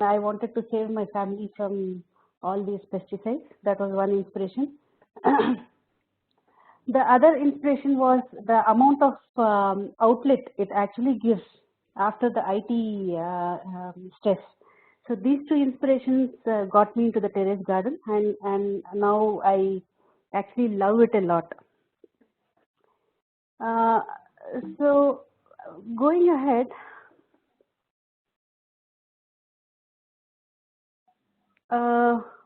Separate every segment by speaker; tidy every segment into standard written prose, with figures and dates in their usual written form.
Speaker 1: I wanted to save my family from all these pesticides. That was one inspiration. The other inspiration was the amount of outlet it actually gives after the IT stress. So these two inspirations got me into the terrace garden, and now I actually love it a lot. Uh, so going ahead,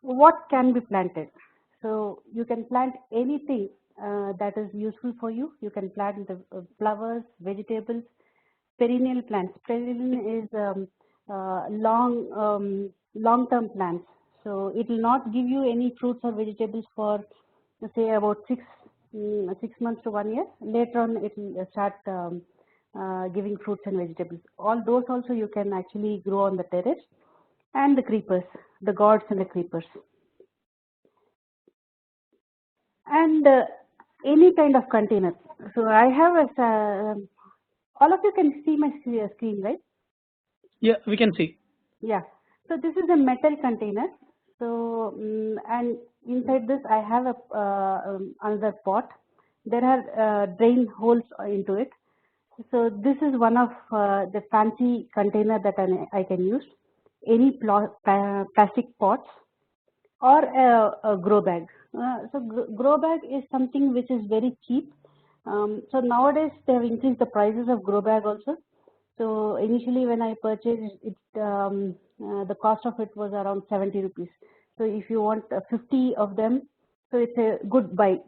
Speaker 1: what can be planted? So you can plant anything that is useful for you. You can plant the flowers, vegetables, perennial plants. Perennial is long-term plants. So it will not give you any fruits or vegetables for say about 6 months to 1 year. Later on, it will start giving fruits and vegetables. All those also you can actually grow on the terrace. And the creepers, the gourds and the creepers, and any kind of container. So I have a all of you can see my screen, right?
Speaker 2: Yeah, we can see.
Speaker 1: Yeah. So this is a metal container. So and inside this I have a another pot. There are drain holes into it. So this is one of the fancy container that I can use. Any plastic pots or a grow bag. So grow bag is something which is very cheap. So nowadays they have increased the prices of grow bag also. So initially when I purchased it, the cost of it was around 70 rupees. So if you want 50 of them, so it's a good buy.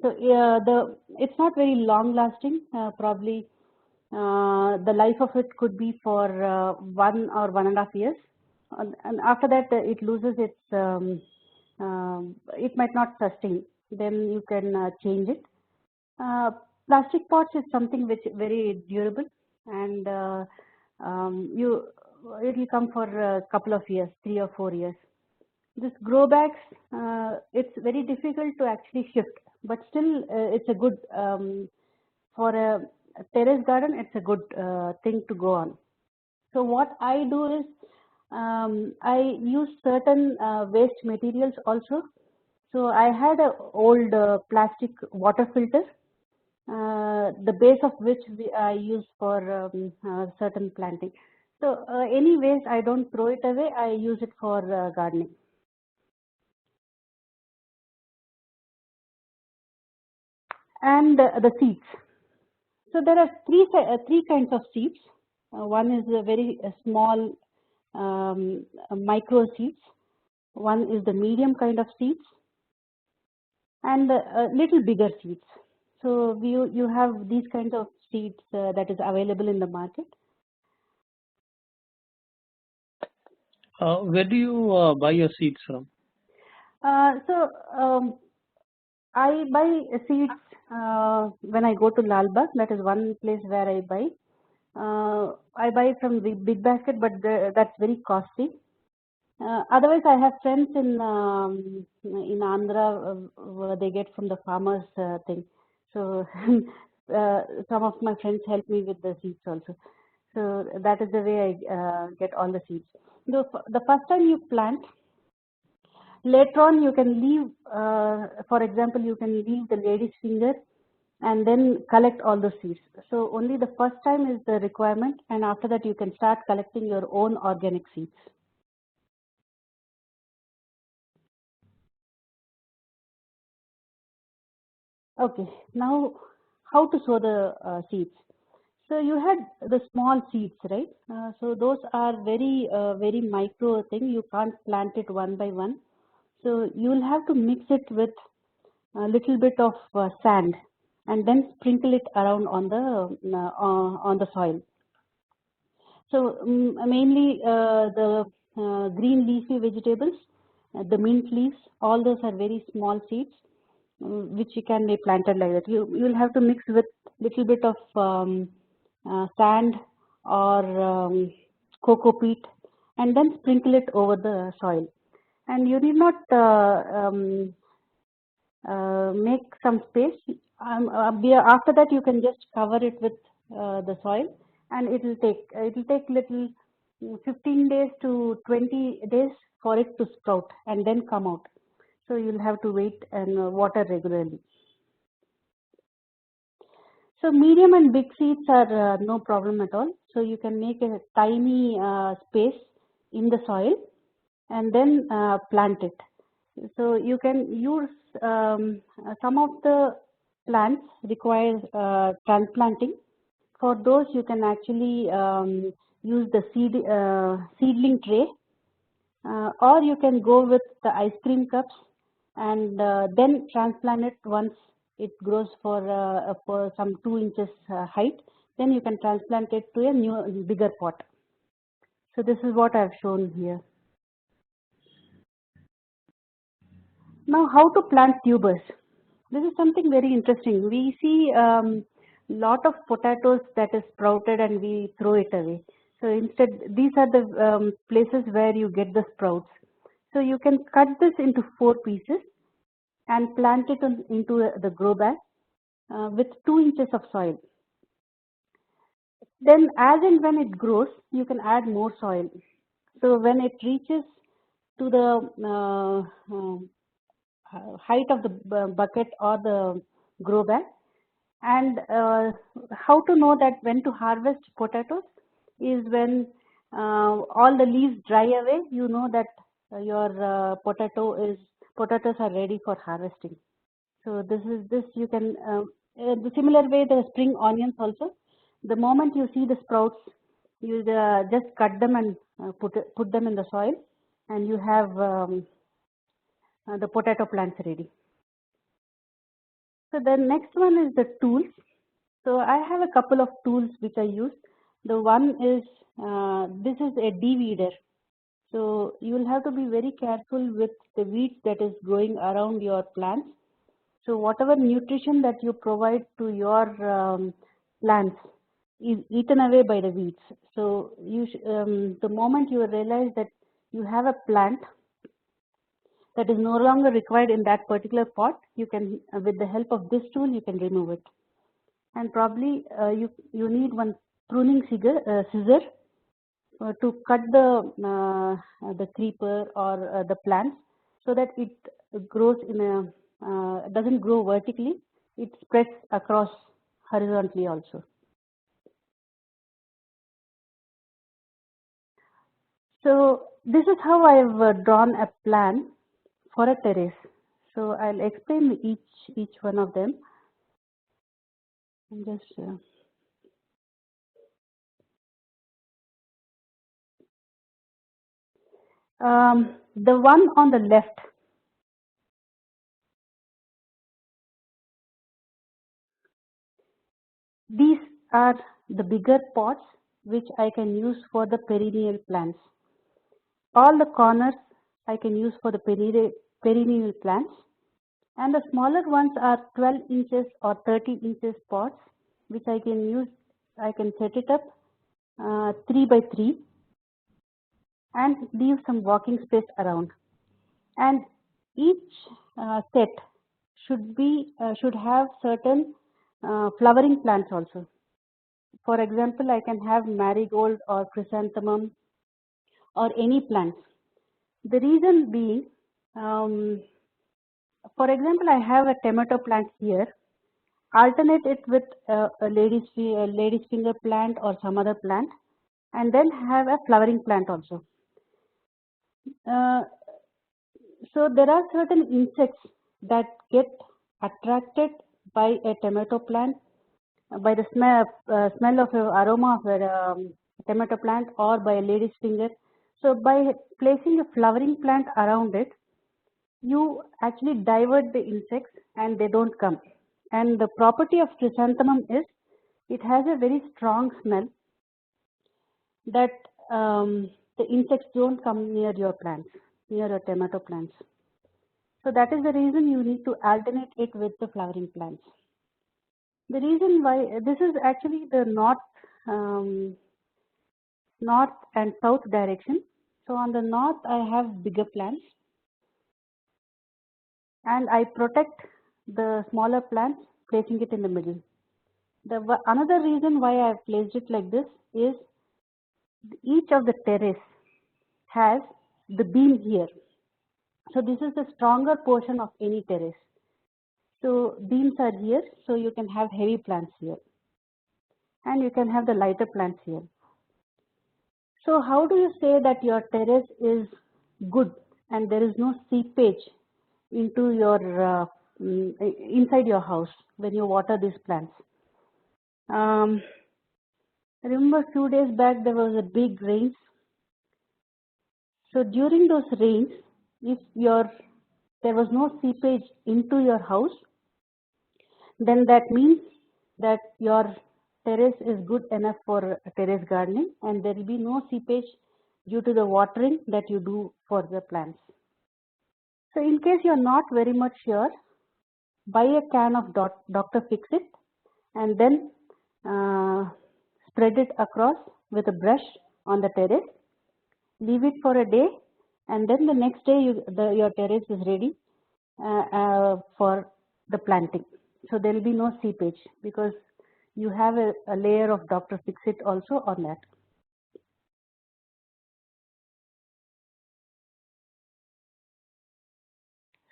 Speaker 1: So it's not very long lasting. Probably the life of it could be for 1 or 1.5 years, and after that it loses its. It might not sustain. Then you can change it. Uh, Plastic pots is something which is very durable, and you it will come for a couple of years, 3 or 4 years. This grow bags, it's very difficult to actually shift, but still it's a good for a terrace garden. It's a good thing to go on. So what I do is I use certain waste materials also. So I had a old plastic water filter, the base of which I use for certain planting. So any waste I don't throw it away. I use it for gardening. And the seeds. So there are three kinds of seeds. One is a very small micro seeds. One is the medium kind of seeds, and little bigger seeds. So you have these kinds of seeds that is available in the market.
Speaker 2: Where do you buy your seeds from?
Speaker 1: So I buy seeds when I go to Lal Bagh. That is one place where I buy. I buy from the big basket, but that's very costly. Otherwise, I have friends in Andhra where they get from the farmers thing. So some of my friends help me with the seeds also. So that is the way I get all the seeds. The first time you plant, later on you can leave. For example, you can leave the lady's finger and then collect all the seeds. So only the first time is the requirement, and after that you can start collecting your own organic seeds. Okay, now how to sow the seeds? So you had the small seeds, right? So those are very micro thing. You can't plant it one by one. So you will have to mix it with a little bit of sand, and then sprinkle it around on the soil. So mainly the green leafy vegetables, the mint leaves, all those are very small seeds which you can be planted like that. You will have to mix with little bit of sand or cocoa peat, and then sprinkle it over the soil. And you need not make some space. After that, you can just cover it with the soil, and it will take little 15 days to 20 days for it to sprout and then come out. So you'll have to wait and water regularly. So medium and big seeds are no problem at all. So you can make a tiny space in the soil and then plant it. So you can use some of the plants require transplanting. For those you can actually use the seedling tray, or you can go with the ice cream cups and then transplant it once it grows for some 2 inches height. Then you can transplant it to a new bigger pot. So this is what I have shown here. Now how to plant tubers. This is something very interesting. We see lot of potatoes that is sprouted and we throw it away. So instead, these are the places where you get the sprouts. So you can cut this into 4 pieces and plant it into the grow bag with 2 inches of soil. Then as and when it grows, you can add more soil. So when it reaches to the height of the bucket or the grow bag, and how to know that when to harvest potatoes is when all the leaves dry away, you know that your potatoes are ready for harvesting. So this you can the similar way the spring onions also. The moment you see the sprouts, you just cut them and put them in the soil, and you have the potato plants ready. So the next one is the tools. So I have a couple of tools which I use. The one is this is a de-weeder. So you will have to be very careful with the weeds that is growing around your plants. So whatever nutrition that you provide to your plants is eaten away by the weeds. So the moment you realize that you have a plant that is no longer required in that particular pot, you can, with the help of this tool, you can remove it. And probably you need one pruning scissor to cut the creeper or the plants so that it grows in a doesn't grow vertically, it spreads across horizontally also. So this is how I have drawn a plan for a terrace. So I'll explain each one of them. And just the one on the left, these are the bigger pots which I can use for the perennial plants. All the corners I can use for the perennial plants, and the smaller ones are 12 inches or 30 inches pots which I can use. I can set it up 3 by 3 and leave some walking space around. And each set should have certain flowering plants also. For example, I can have marigold or chrysanthemum or any plants. The reason being, for example, I have a tomato plant here. Alternate it with a lady's finger plant or some other plant, and then have a flowering plant also. So there are certain insects that get attracted by a tomato plant, by the smell of aroma of a tomato plant or by a lady's finger. So by placing a flowering plant around it, you actually divert the insects and they don't come. And the property of chrysanthemum is it has a very strong smell that the insects don't come near your plants, near your tomato plants. So that is the reason you need to alternate it with the flowering plants. The reason why this is actually the north and south direction. So on the north I have bigger plants and I protect the smaller plants, placing it in the middle. Another reason why I have placed it like this is each of the terrace has the beam here. So this is the stronger portion of any terrace. So beams are here, so you can have heavy plants here, and you can have the lighter plants here. So how do you say that your terrace is good and there is no seepage into your inside your house when you water these plants? I remember a few days back there was a big rain. So during those rains, if there was no seepage into your house, then that means that your terrace is good enough for terrace gardening, and there will be no seepage due to the watering that you do for the plants. So in case you are not very much sure, buy a can of Dr. Fix-It and then spread it across with a brush on the terrace. Leave it for a day, and then the next day your terrace is ready for the planting. So there will be no seepage because you have a layer of Dr. Fix-It also on that.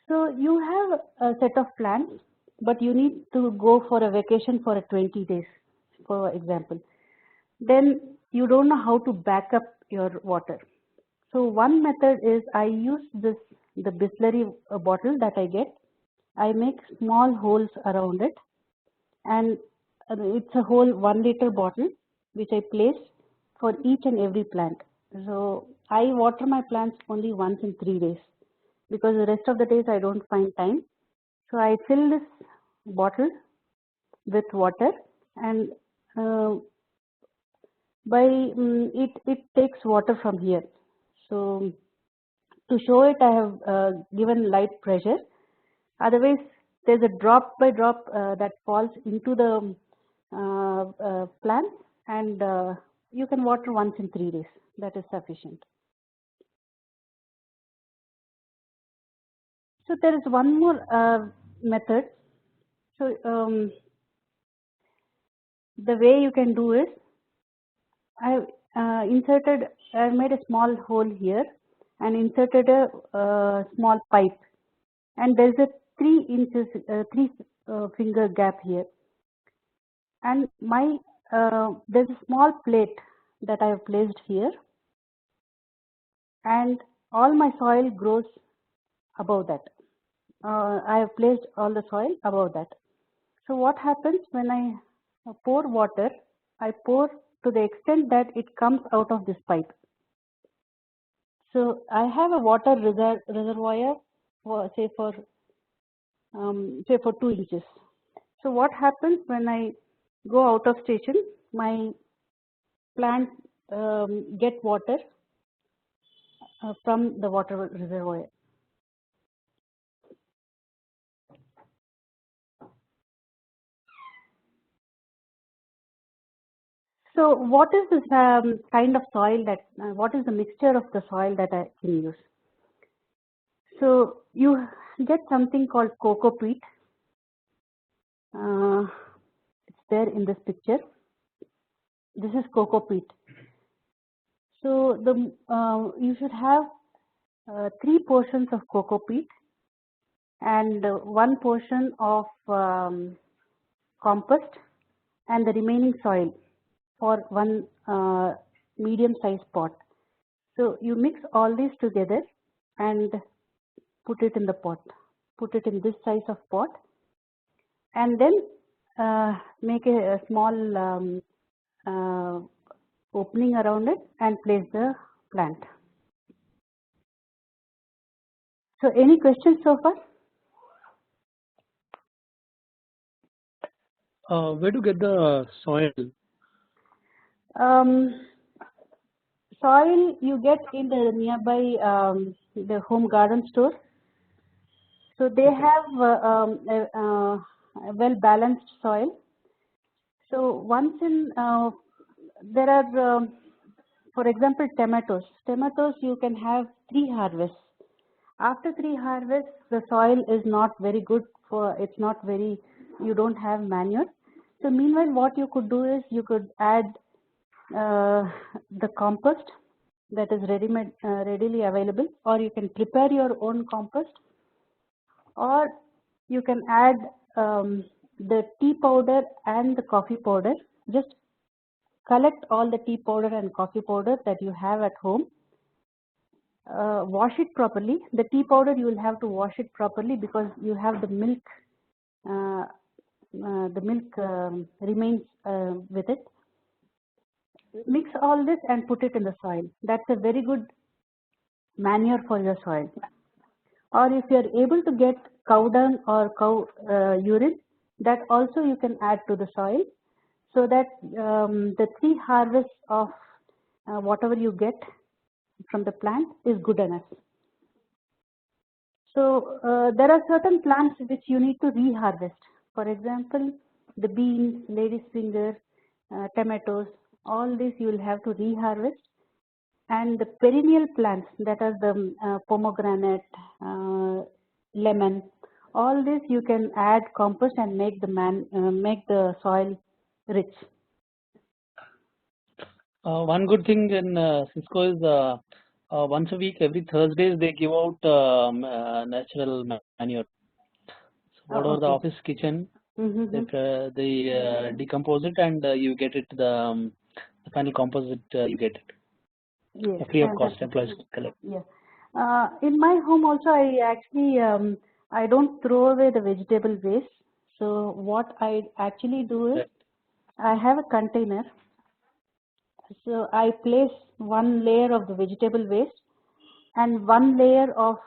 Speaker 1: So you have a set of plants, but you need to go for a vacation for 20 days, for example. Then you don't know how to back up your water. So one method is I use the Bisleri bottle that I get. I make small holes around it, and it's a whole 1 liter bottle which I place for each and every plant. So I water my plants only once in 3 days because the rest of the days I don't find time. So I fill this bottle with water, and it takes water from here. So to show it, I have given light pressure. Otherwise, there's a drop by drop that falls into the plants, and you can water once in 3 days. That is sufficient. So there is one more method. So the way you can do is, I made a small hole here and inserted a small pipe, and there's a 3 inches, 3 finger gap here, and there's a small plate that I have placed here, and all my soil grows above that. I have placed all the soil above that. So what happens when I pour water? I pour to the extent that it comes out of this pipe. So I have a water reservoir for say for 2 inches. So what happens when I go out of station? My plants get water from the water reservoir. So what is this kind of soil that, what is the mixture of the soil that I can use? So you get something called cocoa peat. It's there in this picture. This is cocoa peat. So you should have 3 portions of cocoa peat and 1 portion of compost and the remaining soil for 1 medium sized pot. So you mix all these together and put it in the pot. Put it in this size of pot, and then make a small opening around it and place the plant. So any questions so far?
Speaker 2: Where to get the soil?
Speaker 1: Soil you get in the nearby the home garden store. So they have a well balanced soil. So once in there are for example tomatoes. Tomatoes you can have 3 harvests. After 3 harvests, the soil is not very good for, it's not very, you don't have manure. So meanwhile what you could do is you could add the compost that is readily available, or you can prepare your own compost, or you can add the tea powder and the coffee powder. Just collect all the tea powder and coffee powder that you have at home. Wash it properly. The tea powder, you will have to wash it properly because you have the milk. The milk remains with it. Mix all this and put it in the soil. That's a very good manure for your soil. Or if you are able to get cow dung or cow urine, that also you can add to the soil, so that the 3 harvests of whatever you get from the plant is good enough. So there are certain plants which you need to reharvest. For example, the beans, lady's finger, tomatoes, all this you will have to reharvest. And the perennial plants, that are the pomegranate, lemon, all this you can add compost and make the soil rich.
Speaker 2: One good thing in Cisco is once a week, every Thursdays, they give out natural manure. So whatever the office kitchen, they decompose it and you get it, the final composite, you get it.
Speaker 1: Yes,
Speaker 2: free of cost, employees collect.
Speaker 1: Yes. In my home also, I actually I don't throw away the vegetable waste. So what I actually do is, I have a container. So I place one layer of the vegetable waste and one layer of,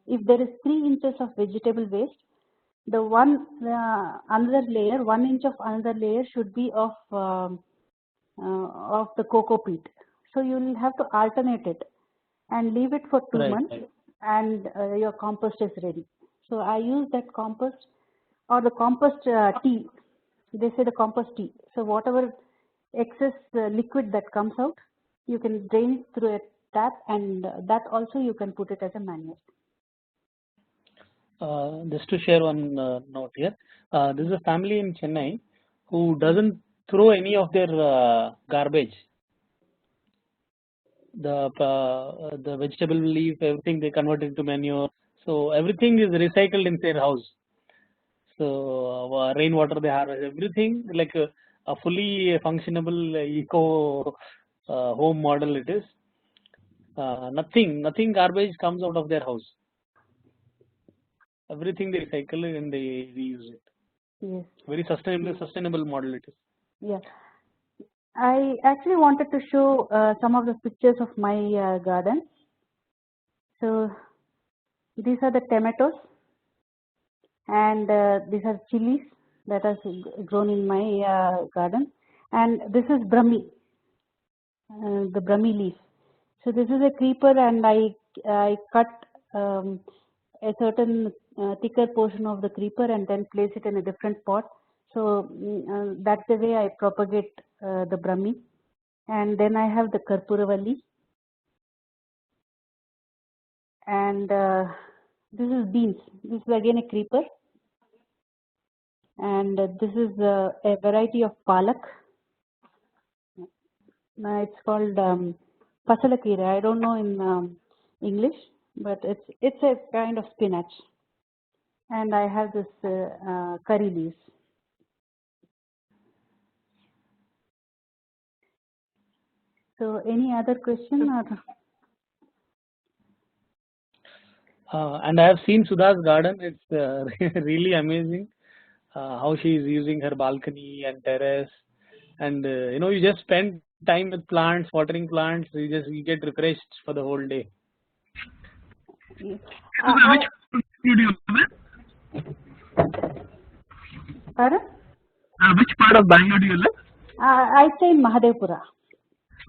Speaker 1: if there is 3 inches of vegetable waste, the another layer, 1 inch of another layer should be of the cocoa peat. So you will have to alternate it and leave it for 2 months, and your compost is ready. So I use that compost, or the compost tea. They say the compost tea. So whatever excess liquid that comes out, you can drain it through a tap, and that also you can put it as a manure.
Speaker 2: Just to share one note here, this is a family in Chennai who doesn't throw any of their garbage. The vegetable leaf, everything they convert into manure. So everything is recycled in their house. So rainwater they harvest, everything like a fully functionable eco home model it is. Nothing garbage comes out of their house. Everything they recycle it and they reuse it.
Speaker 1: Yes.
Speaker 2: Very sustainable model it is.
Speaker 1: Yeah. I actually wanted to show some of the pictures of my garden. So these are the tomatoes, and these are chilies that are grown in my garden, and this is brahmi, the brahmi leaf. So this is a creeper, and I cut a certain thicker portion of the creeper and then place it in a different pot. So that's the way I propagate the brahmi. And then I have the karpuravalli, and this is beans. This is again a creeper, and this is a variety of palak. It's called pasalakira. I don't know in English, but it's a kind of spinach. And I have this curry leaves. So any other question?
Speaker 2: And I have seen Sudha's garden. It's really amazing how she is using her balcony and terrace. And you just spend time with plants, watering plants. You get refreshed for the whole day.
Speaker 1: Which
Speaker 2: part of Bangalore do you live?
Speaker 1: I stay in Mahadevpura.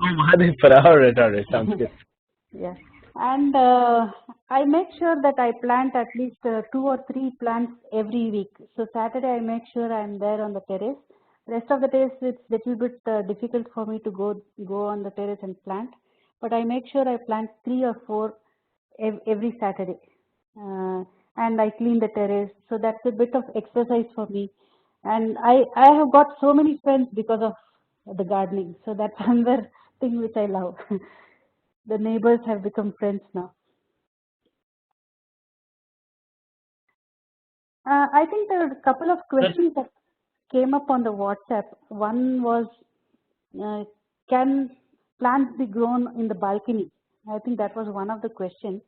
Speaker 2: Oh, Mahadevpura. All right. Sounds good.
Speaker 1: Yes. And I make sure that I plant at least 2 or 3 plants every week. So Saturday I make sure I'm there on the terrace. Rest of the days it's little bit difficult for me to go on the terrace and plant. But I make sure I plant 3 or 4 every Saturday. And I clean the terrace. So that's a bit of exercise for me. And I have got so many friends because of the gardening. So that's another thing which I love. The neighbors have become friends now. I think there are a couple of questions that came up on the WhatsApp. One was, uh, can plants be grown in the balcony? I think that was one of the questions.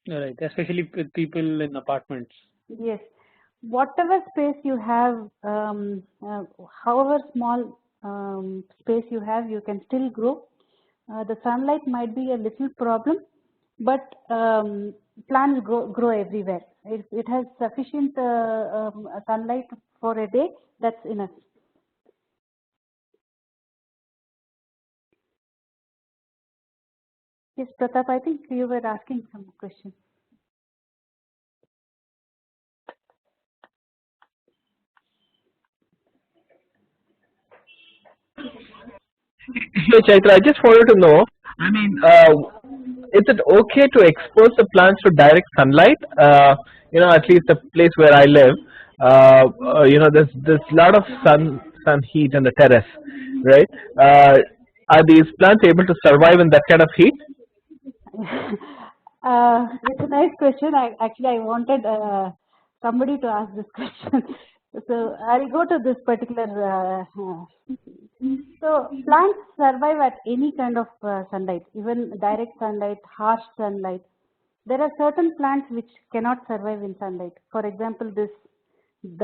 Speaker 2: Right, especially with people in apartments.
Speaker 1: Yes, whatever space you have, however small space you have, you can still grow. The sunlight might be a little problem, but plants grow everywhere. If it has sufficient sunlight for a day, that's enough. Yes, Pratap, I think you were asking some question.
Speaker 3: Hey Chaitra, I just wanted to know, I mean, is it okay to expose the plants to direct sunlight? At least the place where I live, there's a lot of sun heat on the terrace, right? Are these plants able to survive in that kind of heat?
Speaker 1: It's a nice question. I wanted somebody to ask this question. So I'll go to this particular. So plants survive at any kind of sunlight, even direct sunlight, harsh sunlight. There are certain plants which cannot survive in sunlight. For example, the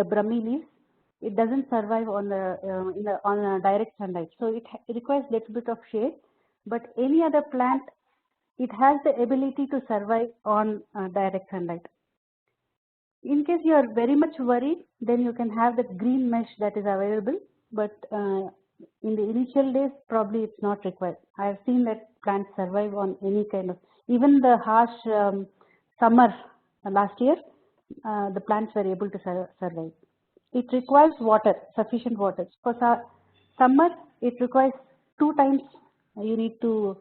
Speaker 1: brahmi leaves. It doesn't survive on on a direct sunlight. So it requires little bit of shade. But any other plant, it has the ability to survive on direct sunlight. In case you are very much worried, then you can have the green mesh that is available, but in the initial days, probably it's not required. I have seen that plants survive on any kind of, even the harsh summer last year, the plants were able to survive. It requires water, sufficient water. For summer, it requires 2 times you need to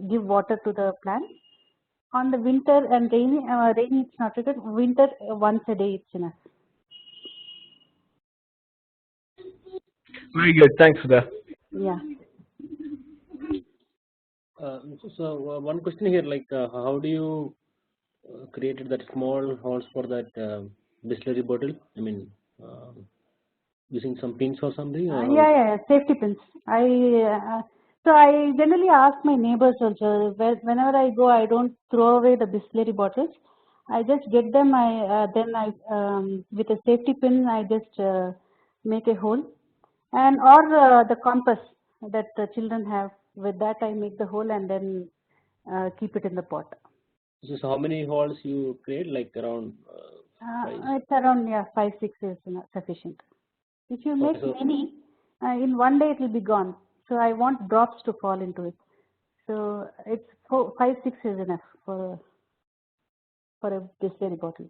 Speaker 1: give water to the plant. On the winter and rainy it's not required. Winter, once a day it's enough.
Speaker 3: Very good, thanks for that.
Speaker 1: Yeah.
Speaker 4: One question here, like how do you created that small holes for that distillery bottle? I mean, using some pins or something, or how?
Speaker 1: Yeah, safety pins. So I generally ask my neighbors also. Whenever I go, I don't throw away the Bisleri bottles. I just get them. With a safety pin, I just make a hole, and or the compass that the children have. With that, I make the hole and then keep it in the pot.
Speaker 4: So how many holes you create? Like around five?
Speaker 1: It's around, yeah, 5, 6 is sufficient. If you make
Speaker 4: Okay, so
Speaker 1: many, in one day it will be gone. So I want drops to fall into it. So it's 5, 6 is enough for a distillery bottle.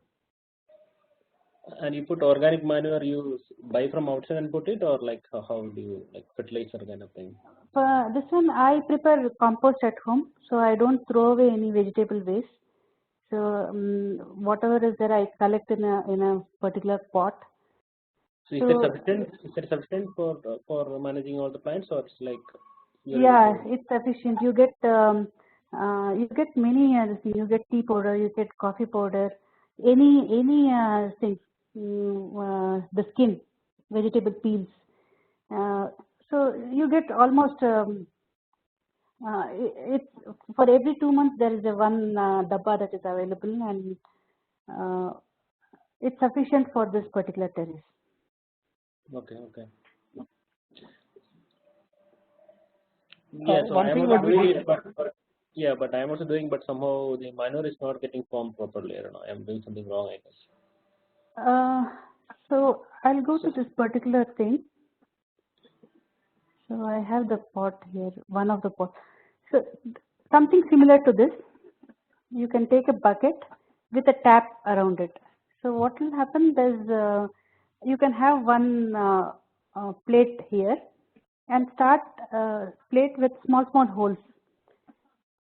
Speaker 4: and you put organic manure you buy from outside and put it, or like how do you like fertilizer kind of thing?
Speaker 1: For this one, I prepare compost at home, so I don't throw away any vegetable waste. So whatever is there, I collect in a particular pot.
Speaker 4: So is that sufficient? Is that sufficient for managing all the plants, or it's like
Speaker 1: yeah, it's sufficient. You get many you get tea powder, you get coffee powder, any thing, the skin, vegetable peels. So you get almost it's for every 2 months there is a one dabba that is available, and it's sufficient for this particular terrace.
Speaker 4: Okay.
Speaker 2: Yeah,
Speaker 4: So
Speaker 2: one
Speaker 4: I am
Speaker 2: thing
Speaker 4: also
Speaker 2: what we
Speaker 4: doing
Speaker 2: did.
Speaker 4: it, but I am also doing, but somehow the manure is not getting formed properly. I don't know. I am doing something wrong, I guess.
Speaker 1: So I'll go to this particular thing. So I have the pot here, one of the pots. So something similar to this, you can take a bucket with a tap around it. So what will happen is you can have one plate here and start plate with small holes.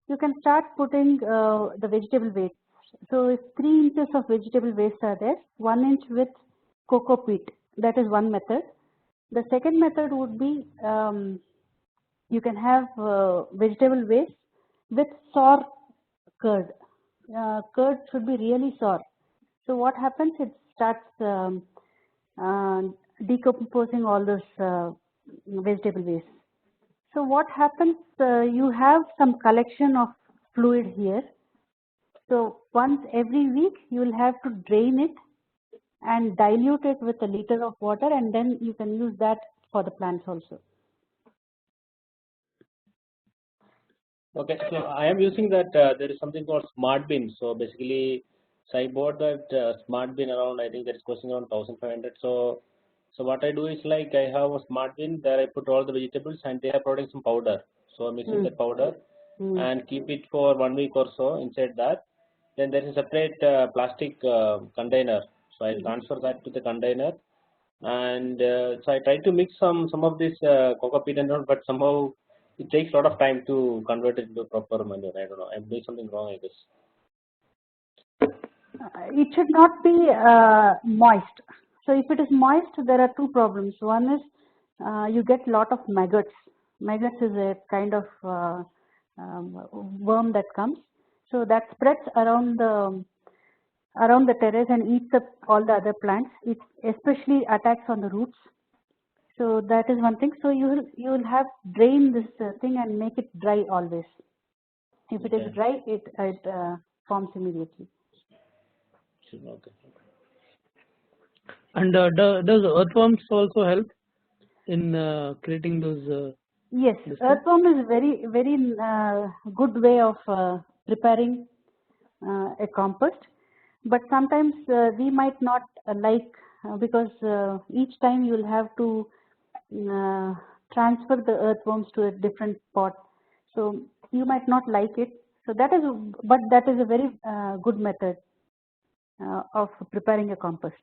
Speaker 1: You can start putting the vegetable waste. So if 3 inches of vegetable waste are there, 1 inch width coco peat. That is one method. The second method would be you can have vegetable waste with sour curd. Curd should be really sour. So what happens? It starts decomposing all those vegetable waste. So what happens? You have some collection of fluid here. So once every week you will have to drain it and dilute it with a liter of water, and then you can use that for the plants also.
Speaker 4: Okay, so I am using that. There is something called smart bin. So basically, so I bought that smart bin around. I think that is costing around 1,500. So what I do is like I have a smart bin there. I put all the vegetables and they are providing some powder. So I'm mixing that powder and keep it for 1 week or so inside that. Then there is a separate plastic container. So I transfer that to the container, and so I try to mix some of this cocoa peat and all, but somehow it takes a lot of time to convert it into proper manure. I don't know. I'm doing something wrong, I guess.
Speaker 1: It should not be moist. So if it is moist, there are two problems. One is you get lot of maggots. Maggots is a kind of worm that comes. So that spreads around the terrace and eats up all the other plants. It especially attacks on the roots. So that is one thing. So you will have drain this thing and make it dry always. If it is dry, it forms immediately.
Speaker 4: Okay.
Speaker 2: And does earthworms also help in creating those?
Speaker 1: Yes, earthworm is very good way of preparing a compost. But sometimes we might not like because each time you will have to transfer the earthworms to a different pot. So you might not like it. So that is a very good method of preparing a compost.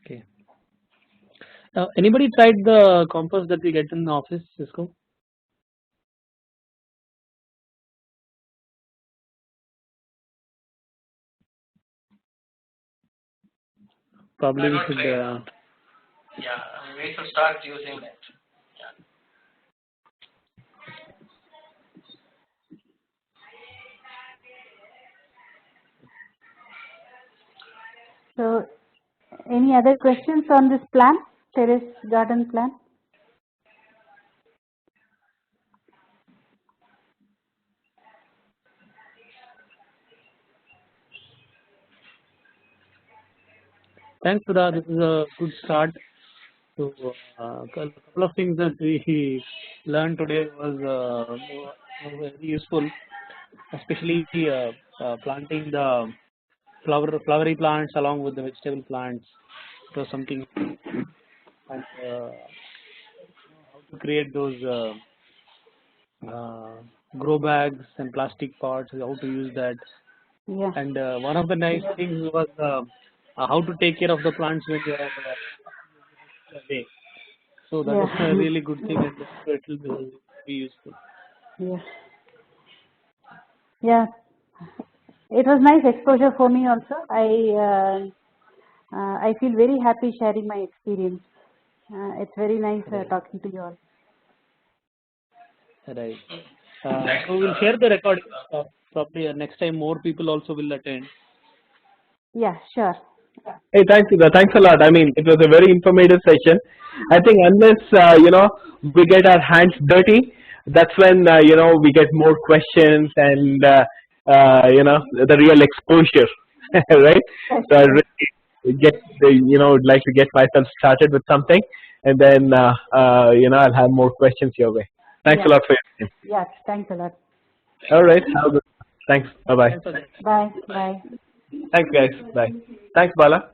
Speaker 2: Okay. Anybody tried the compost that we get in the office, Cisco? Probably we should.
Speaker 3: Yeah, we should start using it.
Speaker 1: So, any other questions on this plan, terrace garden plan?
Speaker 2: Thanks, Sudha. This is a good start. So, a couple of things that we learned today was very useful, especially planting the flowery plants along with the vegetable plants. It was something, and how to create those grow bags and plastic pots, how to use that.
Speaker 1: Yeah.
Speaker 2: And one of the nice things was how to take care of the plants when they are away. So that was a really good thing, and it will be useful.
Speaker 1: Yeah. Yeah. It was nice exposure for me also. I feel very happy sharing my experience. It's very nice talking to you all.
Speaker 2: Right. So we'll share the recording probably next time. More people also will attend.
Speaker 1: Yeah, sure.
Speaker 3: Hey, thanks, Sudha. Thanks a lot. I mean, it was a very informative session. I think unless we get our hands dirty, that's when we get more questions and the real exposure, right? So I really would like to get myself started with something, and then I'll have more questions your way. Thanks a lot for your time.
Speaker 1: Yeah, thanks a lot.
Speaker 3: All right. Have a good. Thanks. Bye bye.
Speaker 1: Bye. Bye.
Speaker 3: Thanks, guys. Bye. Thanks, Bala.